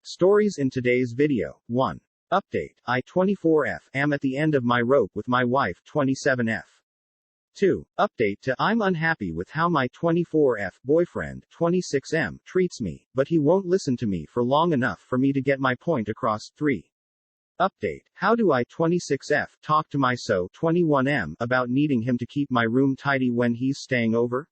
Stories in today's video. 1. Update. I, 24F, am at the end of my rope with my wife, 27F. 2. Update to I'm unhappy with how my 24F boyfriend, 26M, treats me, but he won't listen to me for long enough for me to get my point across. 3. Update. How do I, 26F, talk to my 21M about needing him to keep my room tidy when he's staying over?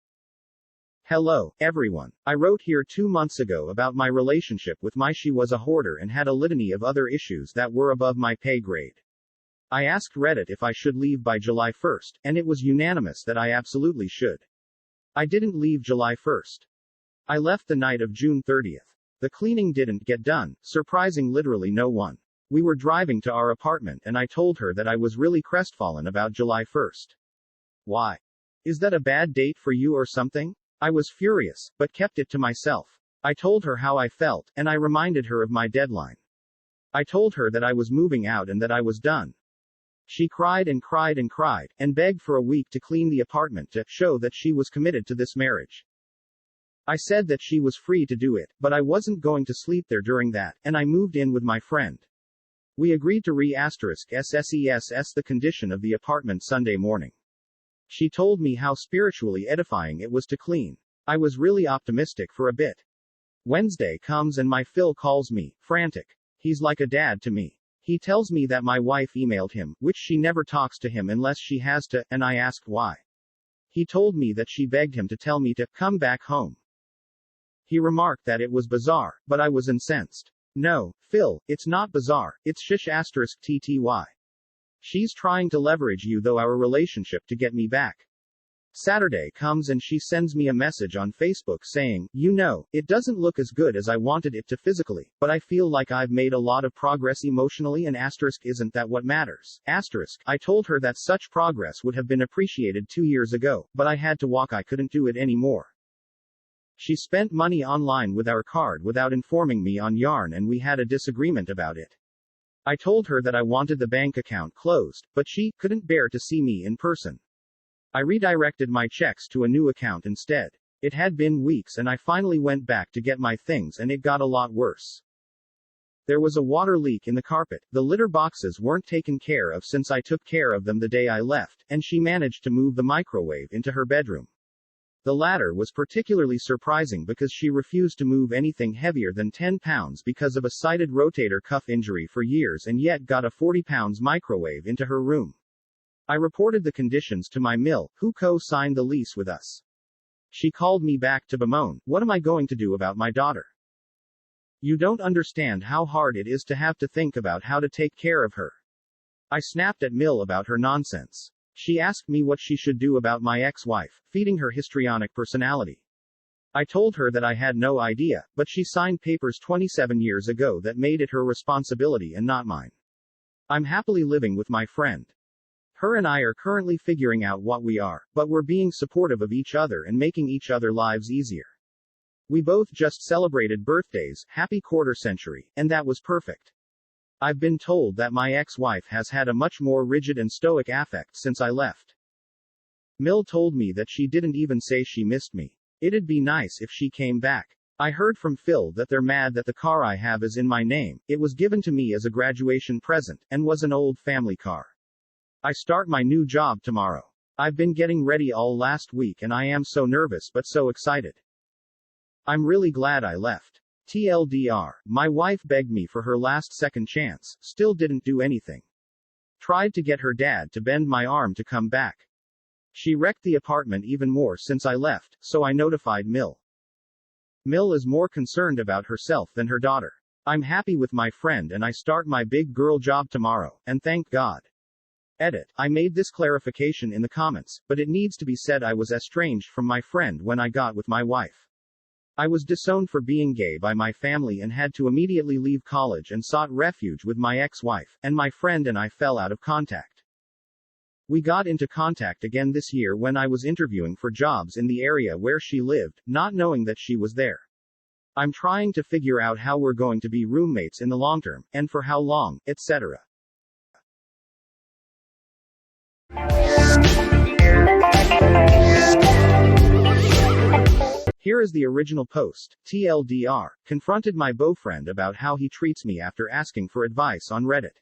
Hello, everyone. I wrote here 2 months ago about my relationship with my she was a hoarder and had a litany of other issues that were above my pay grade. I asked Reddit if I should leave by July 1st, and it was unanimous that I absolutely should. I didn't leave July 1st. I left the night of June 30th. The cleaning didn't get done, surprising literally no one. We were driving to our apartment and I told her that I was really crestfallen about July 1st. Why? Is that a bad date for you or something? I was furious, but kept it to myself. I told her how I felt, and I reminded her of my deadline. I told her that I was moving out and that I was done. She cried and cried and cried, and begged for a week to clean the apartment to show that she was committed to this marriage. I said that she was free to do it, but I wasn't going to sleep there during that, and I moved in with my friend. We agreed to re*SSESS the condition of the apartment Sunday morning. She told me how spiritually edifying it was to clean. I was really optimistic for a bit. Wednesday comes and my Phil calls me, frantic. He's like a dad to me. He tells me that my wife emailed him, which she never talks to him unless she has to, and I asked why. He told me that she begged him to tell me to come back home. He remarked that it was bizarre, but I was incensed. No, Phil, it's not bizarre, it's shish *TTY. She's trying to leverage you though our relationship to get me back. Saturday comes and she sends me a message on Facebook saying, you know, it doesn't look as good as I wanted it to physically, but I feel like I've made a lot of progress emotionally and isn't that what matters? I told her that such progress would have been appreciated 2 years ago, but I had to walk, I couldn't do it anymore. She spent money online with our card without informing me on Yarn and we had a disagreement about it. I told her that I wanted the bank account closed, but she couldn't bear to see me in person. I redirected my checks to a new account instead. It had been weeks and I finally went back to get my things and it got a lot worse. There was a water leak in the carpet, the litter boxes weren't taken care of since I took care of them the day I left, and she managed to move the microwave into her bedroom. The latter was particularly surprising because she refused to move anything heavier than 10 pounds because of a cited rotator cuff injury for years and yet got a 40 pounds microwave into her room. I reported the conditions to my mill, who co-signed the lease with us. She called me back to bemoan, what am I going to do about my daughter? You don't understand how hard it is to have to think about how to take care of her. I snapped at Mill about her nonsense. She asked me what she should do about my ex-wife, feeding her histrionic personality. I told her that I had no idea, but she signed papers 27 years ago that made it her responsibility and not mine. I'm happily living with my friend. Her and I are currently figuring out what we are, but we're being supportive of each other and making each other lives easier. We both just celebrated birthdays, happy quarter century, and that was perfect. I've been told that my ex-wife has had a much more rigid and stoic affect since I left. Mill told me that she didn't even say she missed me. It'd be nice if she came back. I heard from Phil that they're mad that the car I have is in my name. It was given to me as a graduation present, and was an old family car. I start my new job tomorrow. I've been getting ready all last week and I am so nervous but so excited. I'm really glad I left. TLDR, my wife begged me for her last second chance, still didn't do anything. Tried to get her dad to bend my arm to come back. She wrecked the apartment even more since I left, so I notified Mill. Mill is more concerned about herself than her daughter. I'm happy with my friend and I start my big girl job tomorrow, and thank God. Edit. I made this clarification in the comments, but it needs to be said I was estranged from my friend when I got with my wife. I was disowned for being gay by my family and had to immediately leave college and sought refuge with my ex-wife, and my friend and I fell out of contact. We got into contact again this year when I was interviewing for jobs in the area where she lived, not knowing that she was there. I'm trying to figure out how we're going to be roommates in the long term, and for how long, etc. Here is is the original post. TLDR. Confronted my boyfriend about how he treats me after asking for advice on Reddit.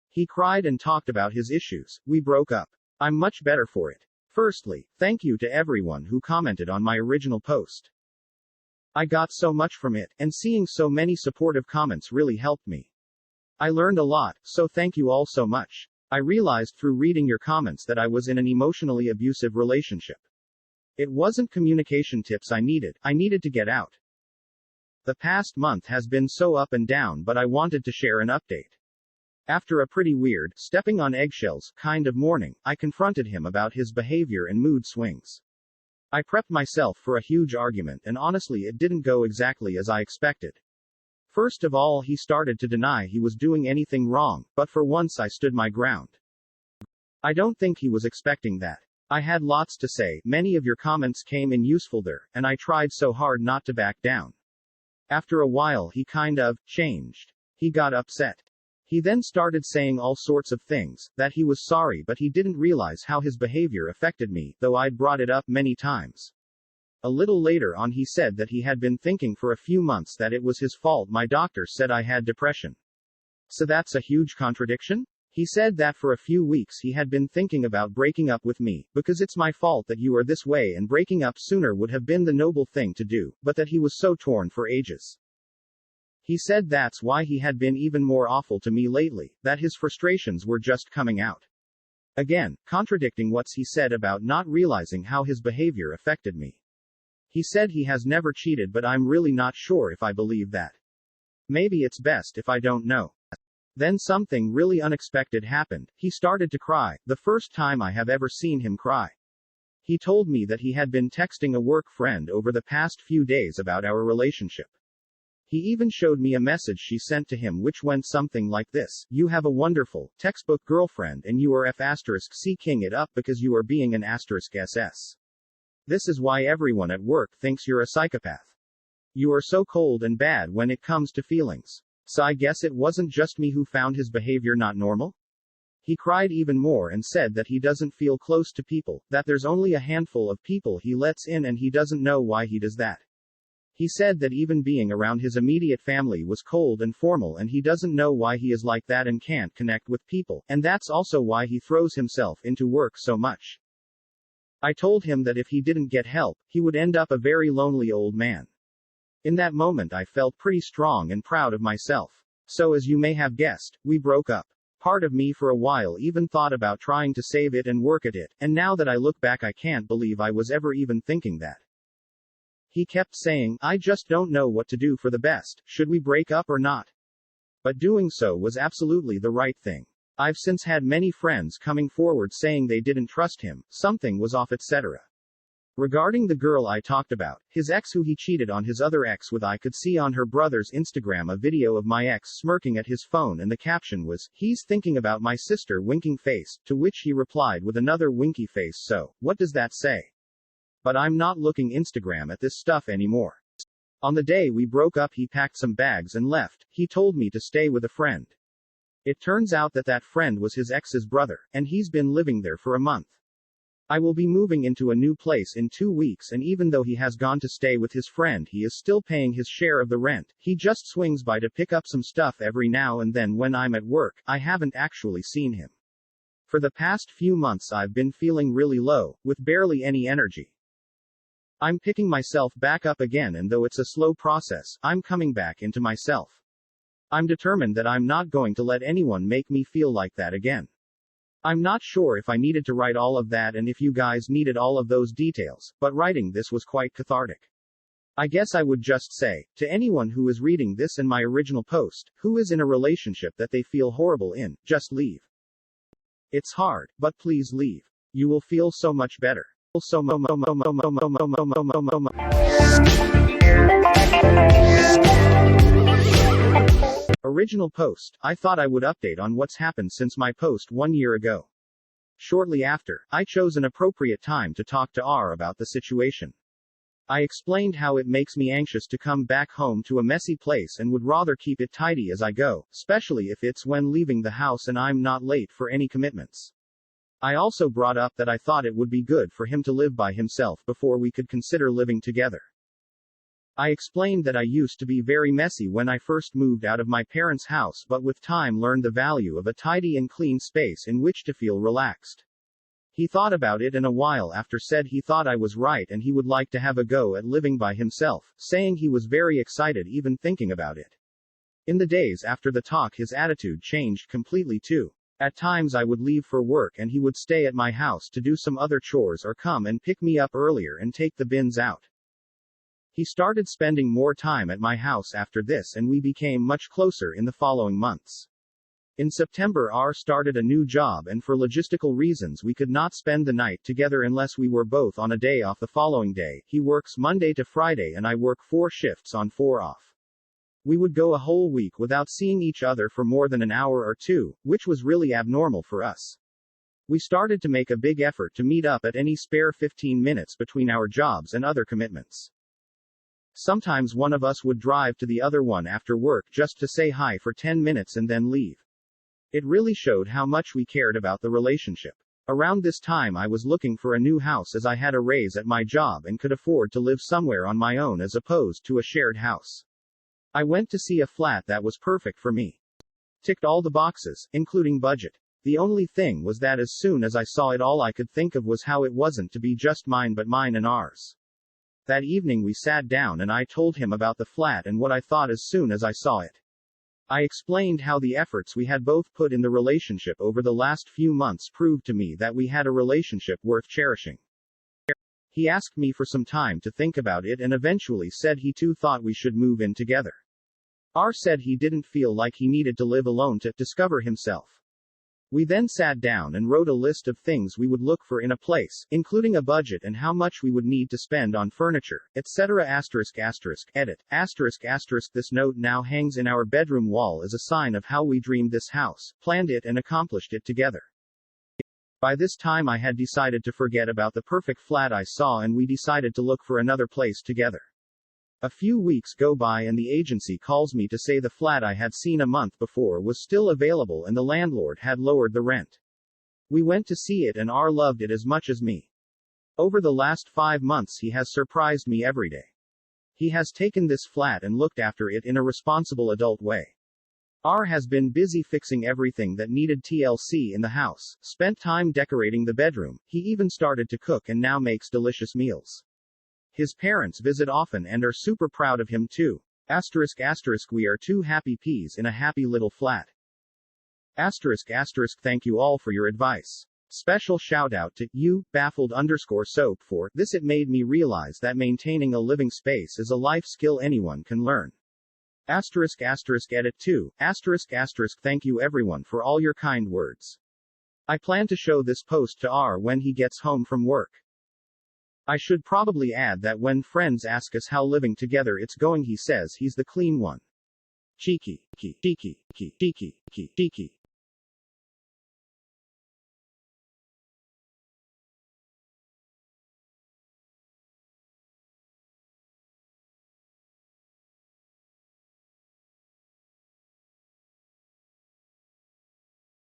He cried and talked about his issues. We broke up. I'm much better for it. Firstly, thank you to everyone who commented on my original post. I got so much from it, and seeing so many supportive comments really helped me. I learned a lot, so thank you all so much. I realized through reading your comments that I was in an emotionally abusive relationship. It wasn't communication tips I needed to get out. The past month has been so up and down, but I wanted to share an update. After a pretty weird, stepping on eggshells kind of morning, I confronted him about his behavior and mood swings. I prepped myself for a huge argument, and honestly it didn't go exactly as I expected. First of all, he started to deny he was doing anything wrong, but for once I stood my ground. I don't think he was expecting that. I had lots to say, many of your comments came in useful there, and I tried so hard not to back down. After a while he kind of changed. He got upset. He then started saying all sorts of things, that he was sorry but he didn't realize how his behavior affected me, though I'd brought it up many times. A little later on he said that he had been thinking for a few months that it was his fault my doctor said I had depression. So that's a huge contradiction? He said that for a few weeks he had been thinking about breaking up with me, because it's my fault that you are this way and breaking up sooner would have been the noble thing to do, but that he was so torn for ages. He said that's why he had been even more awful to me lately, that his frustrations were just coming out. Again, contradicting what he said about not realizing how his behavior affected me. He said he has never cheated, but I'm really not sure if I believe that. Maybe it's best if I don't know. Then something really unexpected happened. He started to cry, the first time I have ever seen him cry. He told me that he had been texting a work friend over the past few days about our relationship. He even showed me a message she sent to him which went something like this: "You have a wonderful, textbook girlfriend and you are f*** king it up because you are being an **ss. This is why everyone at work thinks you're a psychopath. You are so cold and bad when it comes to feelings. So I guess it wasn't just me who found his behavior not normal?" He cried even more and said that he doesn't feel close to people, that there's only a handful of people he lets in and he doesn't know why he does that. He said that even being around his immediate family was cold and formal and he doesn't know why he is like that and can't connect with people, and that's also why he throws himself into work so much. I told him that if he didn't get help, he would end up a very lonely old man. In that moment I felt pretty strong and proud of myself. So as you may have guessed, we broke up. Part of me for a while even thought about trying to save it and work at it, and now that I look back I can't believe I was ever even thinking that. He kept saying, "I just don't know what to do for the best, should we break up or not?" But doing so was absolutely the right thing. I've since had many friends coming forward saying they didn't trust him, something was off, etc. Regarding the girl I talked about, his ex who he cheated on his other ex with, I could see on her brother's Instagram a video of my ex smirking at his phone and the caption was, "He's thinking about my sister winking face," to which he replied with another winky face. So, what does that say? But I'm not looking Instagram at this stuff anymore. On the day we broke up he packed some bags and left. He told me to stay with a friend. It turns out that that friend was his ex's brother, and he's been living there for a month. I will be moving into a new place in 2 weeks, and even though he has gone to stay with his friend he is still paying his share of the rent. He just swings by to pick up some stuff every now and then when I'm at work. I haven't actually seen him. For the past few months I've been feeling really low, with barely any energy. I'm picking myself back up again, and though it's a slow process, I'm coming back into myself. I'm determined that I'm not going to let anyone make me feel like that again. I'm not sure if I needed to write all of that and if you guys needed all of those details, but writing this was quite cathartic. I guess I would just say, to anyone who is reading this and my original post, who is in a relationship that they feel horrible in, just leave. It's hard, but please leave. You will feel so much better. Original post. I thought I would update on what's happened since my post 1 year ago. Shortly after, I chose an appropriate time to talk to R about the situation. I explained how it makes me anxious to come back home to a messy place and would rather keep it tidy as I go, especially if it's when leaving the house and I'm not late for any commitments. I also brought up that I thought it would be good for him to live by himself before we could consider living together. I explained that I used to be very messy when I first moved out of my parents' house, but with time learned the value of a tidy and clean space in which to feel relaxed. He thought about it and a while after said he thought I was right and he would like to have a go at living by himself, saying he was very excited even thinking about it. In the days after the talk his attitude changed completely too. At times I would leave for work and he would stay at my house to do some other chores or come and pick me up earlier and take the bins out. He started spending more time at my house after this and we became much closer in the following months. In September R started a new job and for logistical reasons we could not spend the night together unless we were both on a day off the following day. He works Monday to Friday and I work 4 shifts on 4 off. We would go a whole week without seeing each other for more than an hour or two, which was really abnormal for us. We started to make a big effort to meet up at any spare 15 minutes between our jobs and other commitments. Sometimes one of us would drive to the other one after work just to say hi for 10 minutes and then leave. It really showed how much we cared about the relationship. Around this time I was looking for a new house as I had a raise at my job and could afford to live somewhere on my own as opposed to a shared house. I went to see a flat that was perfect for me. Ticked all the boxes, including budget. The only thing was that as soon as I saw it all I could think of was how it wasn't to be just mine but mine and ours. That evening we sat down and I told him about the flat and what I thought as soon as I saw it. I explained how the efforts we had both put in the relationship over the last few months proved to me that we had a relationship worth cherishing. He asked me for some time to think about it and eventually said he too thought we should move in together. R said he didn't feel like he needed to live alone to discover himself. We then sat down and wrote a list of things we would look for in a place, including a budget and how much we would need to spend on furniture, etc. Edit. This note now hangs in our bedroom wall as a sign of how we dreamed this house, planned it and accomplished it together. By this time I had decided to forget about the perfect flat I saw and we decided to look for another place together. A few weeks go by and the agency calls me to say the flat I had seen a month before was still available and the landlord had lowered the rent. We went to see it and R loved it as much as me. Over the last 5 months he has surprised me every day. He has taken this flat and looked after it in a responsible adult way. R has been busy fixing everything that needed TLC in the house, spent time decorating the bedroom, he even started to cook and now makes delicious meals. His parents visit often and are super proud of him too. We are 2 happy peas in a happy little flat. Thank you all for your advice. Special shout out to you, baffled_soap for this. It made me realize that maintaining a living space is a life skill anyone can learn. Edit 2. Thank you everyone for all your kind words. I plan to show this post to R when he gets home from work. I should probably add that when friends ask us how living together it's going he says he's the clean one. Cheeky.